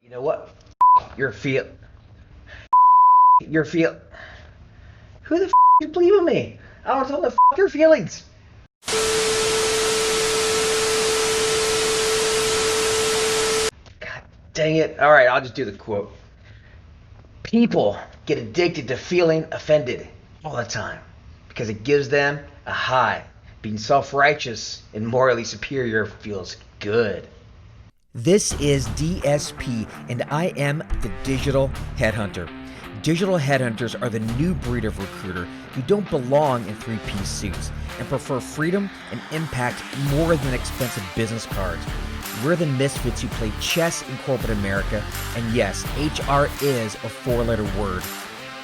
You know what? You're feel. You're feel. Who the is believing me? I don't know the your feelings. God dang it! All right, I'll just do the quote. People get addicted to feeling offended all the time because it gives them a high. Being self-righteous and morally superior feels good. This is DSP, and I am the Digital Headhunter. Digital Headhunters are the new breed of recruiter who don't belong in three-piece suits and prefer freedom and impact more than expensive business cards. We're the misfits who play chess in corporate America, and yes, HR is a four-letter word.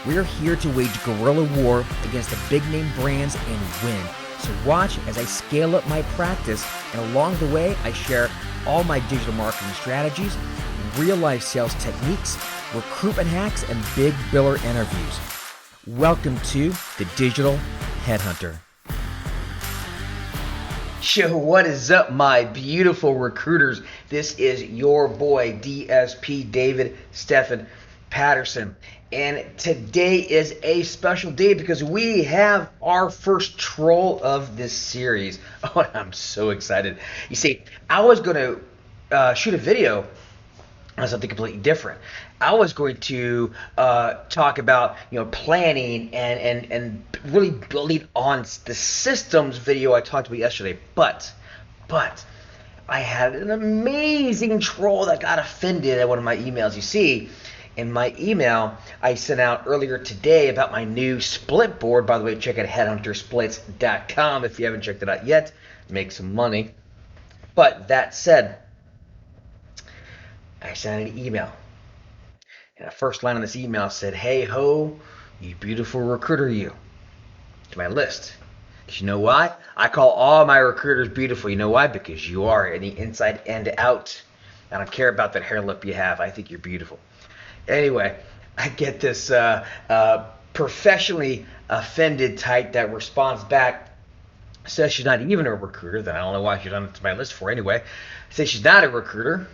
We're here to wage guerrilla war against the big-name brands and win. So watch as I scale up my practice, and along the way, I share all my digital marketing strategies, real-life sales techniques, recruitment hacks, and big biller interviews. Welcome to the Digital Headhunter. Yo, what is up, my beautiful recruiters? This is your boy, DSP David Stephen Patterson. And today is a special day because we have our first troll of this series. Oh, I'm so excited. You see, I was going to shoot a video on something completely different. I was going to talk about planning and really building on the systems video I talked about yesterday. But I had an amazing troll that got offended at one of my emails. You see, in my email I sent out earlier today about my new split board. By the way, check out headhuntersplits.com if you haven't checked it out yet. Make some money. But that said, I sent an email. And the first line on this email said, "Hey ho, you beautiful recruiter, you," to my list. Because you know why? I call all my recruiters beautiful. You know why? Because you are, in the inside and out. I don't care about that hair lip you have. I think you're beautiful. Anyway, I get this professionally offended type that responds back, says she's not even a recruiter. Then I don't know why she's on my list for anyway. Says she's not a recruiter.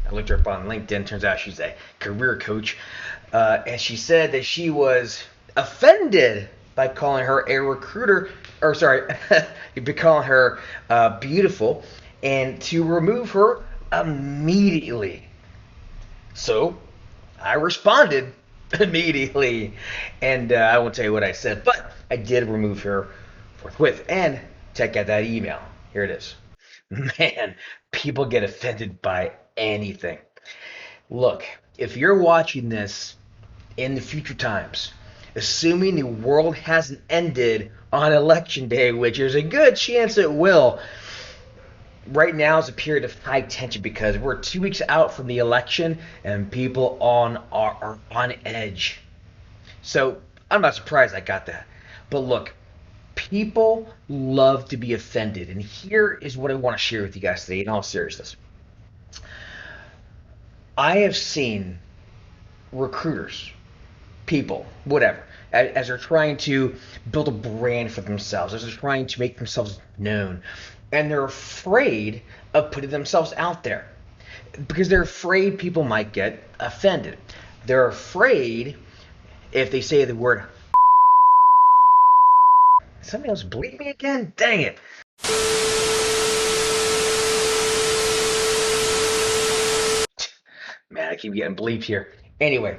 I looked her up on LinkedIn. Turns out she's a career coach. And she said that she was offended by calling her a recruiter, or sorry, by calling her beautiful, and to remove her immediately. So I responded immediately, and I won't tell you what I said, but I did remove her forthwith. And check out that email. Here it is. Man, people get offended by anything. Look, if you're watching this in the future times, assuming the world hasn't ended on election day, which there's a good chance it will, right now is a period of high tension because we're 2 weeks out from the election and people are on edge. So I'm not surprised I got that. But look, people love to be offended, and here is what I want to share with you guys today in all seriousness. I have seen recruiters, people, whatever, as they're trying to build a brand for themselves, as they're trying to make themselves known, and they're afraid of putting themselves out there because they're afraid people might get offended. They're afraid if they say the word. Somebody else bleep me again? Dang it. Man, I keep getting bleeped here. Anyway,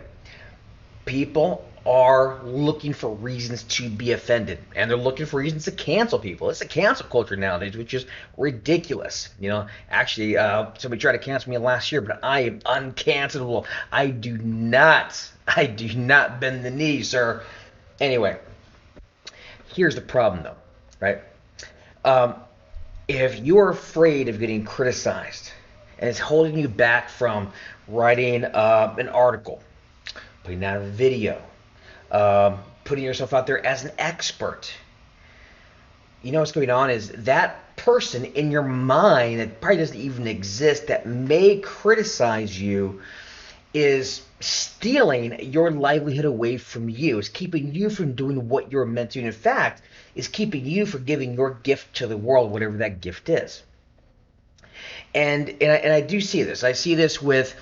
people are looking for reasons to be offended, and they're looking for reasons to cancel people. It's a cancel culture nowadays, which is ridiculous. Actually, somebody tried to cancel me last year, but I am uncancelable. I do not bend the knee, sir. Anyway, here's the problem, though, right? If you're afraid of getting criticized, and it's holding you back from writing an article, putting out a video, putting yourself out there as an expert, you know what's going on is that person in your mind that probably doesn't even exist that may criticize you is stealing your livelihood away from you. It's keeping you from doing what you're meant to. And in fact, it's keeping you from giving your gift to the world, whatever that gift is. And I do see this. I see this with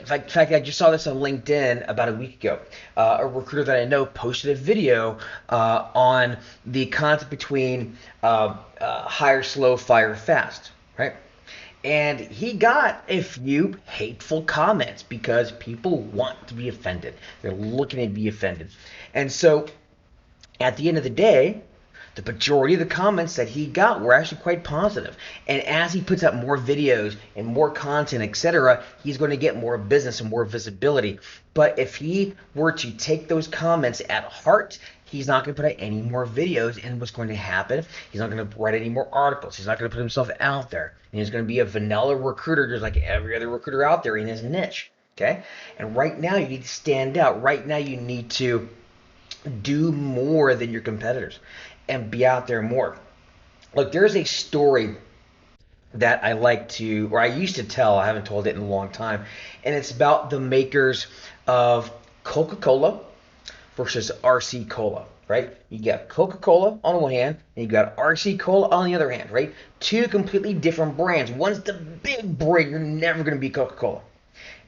In fact, I just saw this on LinkedIn about a week ago. A recruiter that I know posted a video on the concept between hire slow, fire fast, right? And he got a few hateful comments because people want to be offended. They're looking to be offended. And so at the end of the day, the majority of the comments that he got were actually quite positive. And as he puts out more videos and more content, etc., he's going to get more business and more visibility. But if he were to take those comments at heart, he's not going to put out any more videos. And what's going to happen? He's not going to write any more articles. He's not going to put himself out there. And he's going to be a vanilla recruiter just like every other recruiter out there in his niche. Okay? And right now you need to stand out. Right now you need to do more than your competitors and be out there more. Look, there's a story that I like to, or I used to tell, I haven't told it in a long time, and it's about the makers of Coca-Cola versus RC Cola, right? You got Coca-Cola on one hand, and you got RC Cola on the other hand, right? Two completely different brands. One's the big brand, you're never going to be Coca-Cola.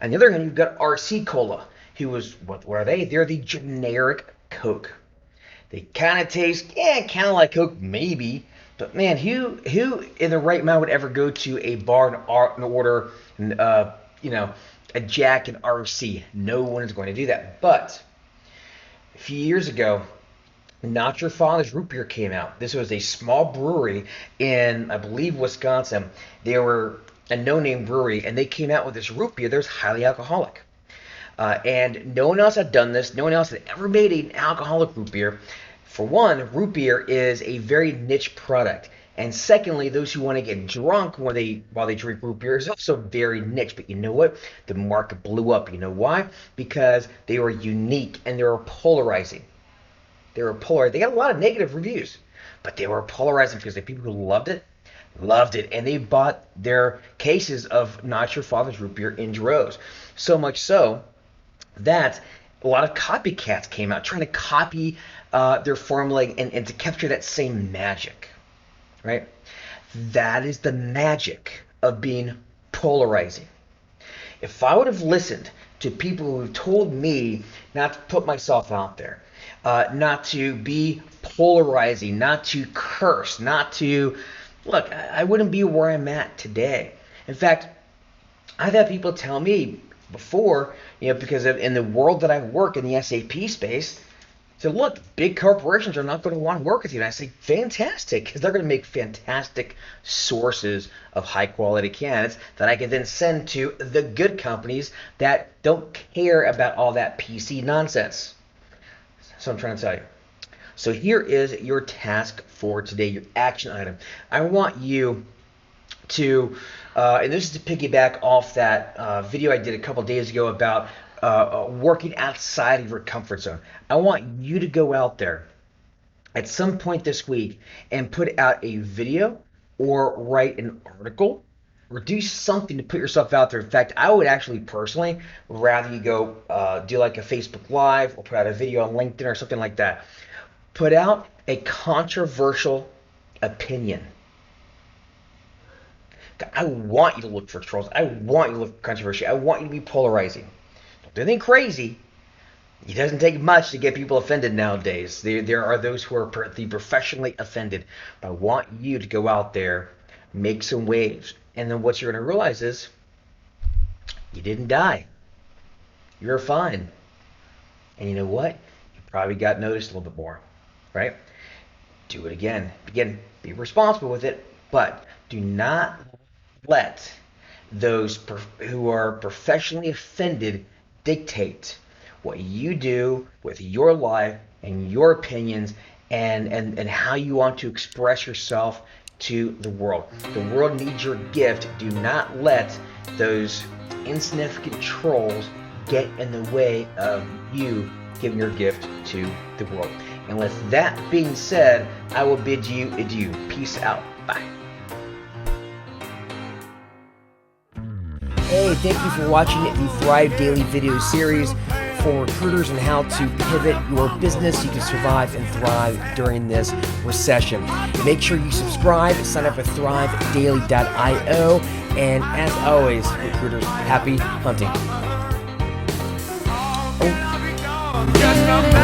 On the other hand, you've got RC Cola, who is, what are they? They're the generic Coke. They kind of taste, kind of like Coke, maybe. But man, who in the right mind would ever go to a bar and order, a Jack and RC? No one is going to do that. But a few years ago, Not Your Father's Root Beer came out. This was a small brewery in, I believe, Wisconsin. They were a no-name brewery, and they came out with this root beer that was highly alcoholic. And no one else had done this. No one else had ever made an alcoholic root beer. For one, root beer is a very niche product. And secondly, those who want to get drunk while they drink root beer is also very niche. But you know what? The market blew up. You know why? Because they were unique and they were polarizing. They got a lot of negative reviews, but they were polarizing because the people who loved it, and they bought their cases of Not Your Father's Root Beer in droves. So much so that a lot of copycats came out trying to copy their formula and to capture that same magic, right? That is the magic of being polarizing. If I would have listened to people who told me not to put myself out there, not to be polarizing, not to curse, not to... Look, I wouldn't be where I'm at today. In fact, I've had people tell me before, because in the world that I work in the SAP space, so look, big corporations are not going to want to work with you. And I say, fantastic, because they're going to make fantastic sources of high quality candidates that I can then send to the good companies that don't care about all that PC nonsense. So I'm trying to tell you. So here is your task for today, your action item. I want you to, and this is to piggyback off that video I did a couple days ago about working outside of your comfort zone. I want you to go out there at some point this week and put out a video or write an article or do something to put yourself out there. In fact, I would actually personally rather you go do like a Facebook Live or put out a video on LinkedIn or something like that. Put out a controversial opinion. I want you to look for trolls. I want you to look for controversy. I want you to be polarizing. Don't do anything crazy. It doesn't take much to get people offended nowadays. There are those who are professionally offended. But I want you to go out there, make some waves. And then what you're going to realize is you didn't die. You're fine. And you know what? You probably got noticed a little bit more. Right? Do it again. Again, be responsible with it, but do not let those who are professionally offended dictate what you do with your life and your opinions and how you want to express yourself to the world. The world needs your gift. Do not let those insignificant trolls get in the way of you giving your gift to the world. And with that being said, I will bid you adieu. Peace out. Bye. Hey, thank you for watching the Thrive Daily video series for recruiters and how to pivot your business so you can survive and thrive during this recession. Make sure you subscribe, sign up at thrivedaily.io, and as always, recruiters, happy hunting. got no